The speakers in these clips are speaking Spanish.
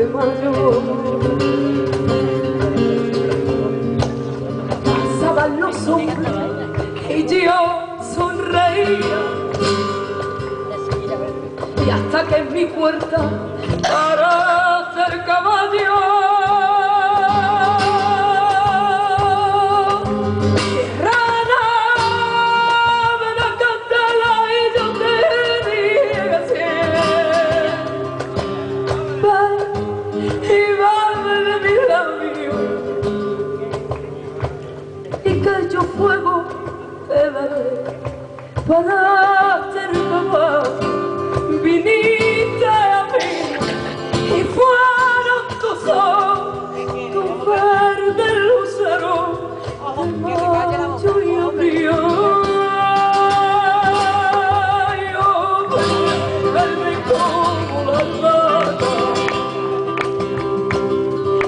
de mayo. Pasaban los hombres y yo sonreía, y hasta que en mi puerta para hacer caballo fuego te daré para hacer caballo. Viniste a mí y fueron tus ojos, tu verde lucero de mayo y abril. Yo verde como la plata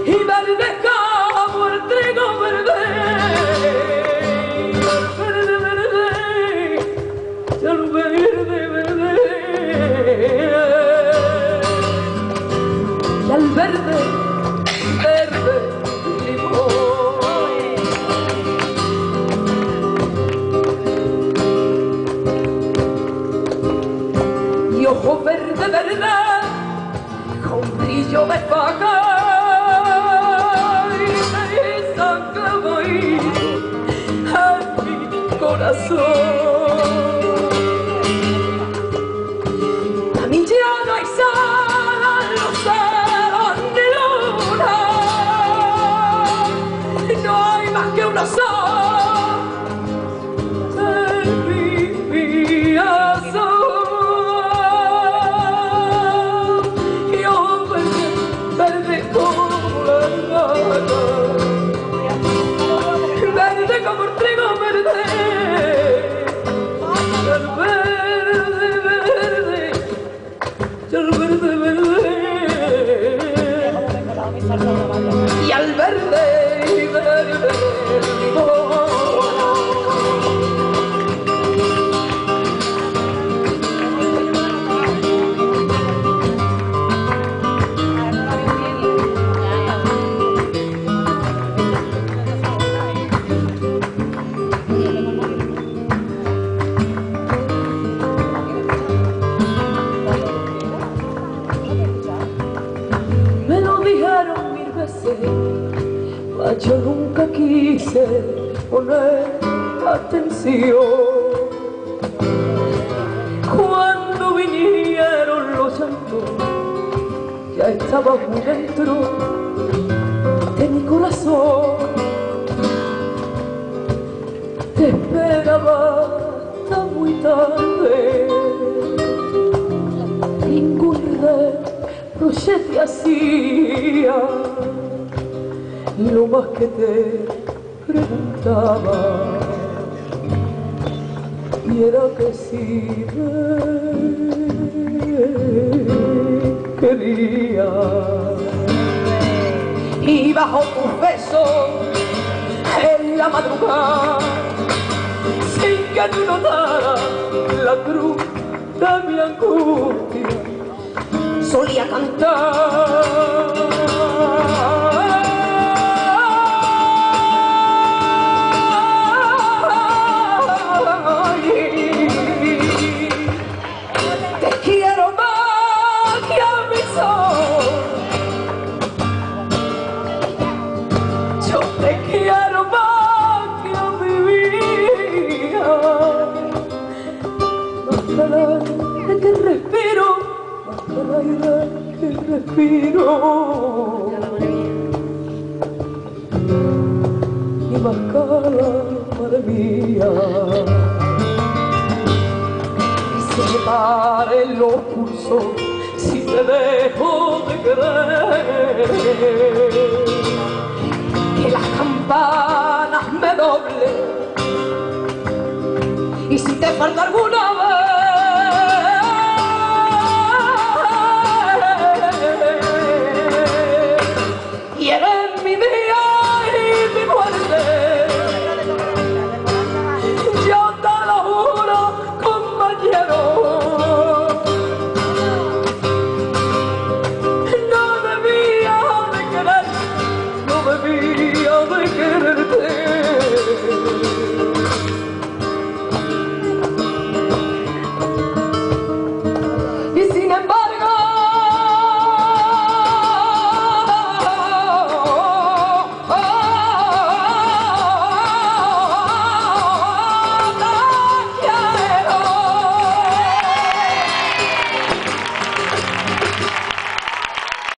y verde como el trigo verde. Y al verde, verde limón. Y ojo verde, verde, con brillo de faja y sangre en mi corazón. Ya no hay sal, lucero ni luna, no hay más que una sol en mi vida azul. Y yo verde como la lana, verde como el trigo verde, el verde, verde. El verde, verde, y al verde, verde, limón. Yo nunca quise poner atención. Cuando vinieron los llantos, ya estaba muy dentro de mi corazón. Te esperaba hasta muy tarde, ningún reproche te hacía. Lo más que te preguntaba, y era que si me quería. Y bajo tus besos en la madrugada, sin que tú notaras la cruz de mi angustia, solía cantar. Que respiro, hasta el aire que respiro, y más cara mía, y se me paren los pulsos si te dejo de querer, que las campanas me doblen, y si te falta alguna vez y eres mi día y mi muerte, yo te lo juro, compañero, no debí de quererte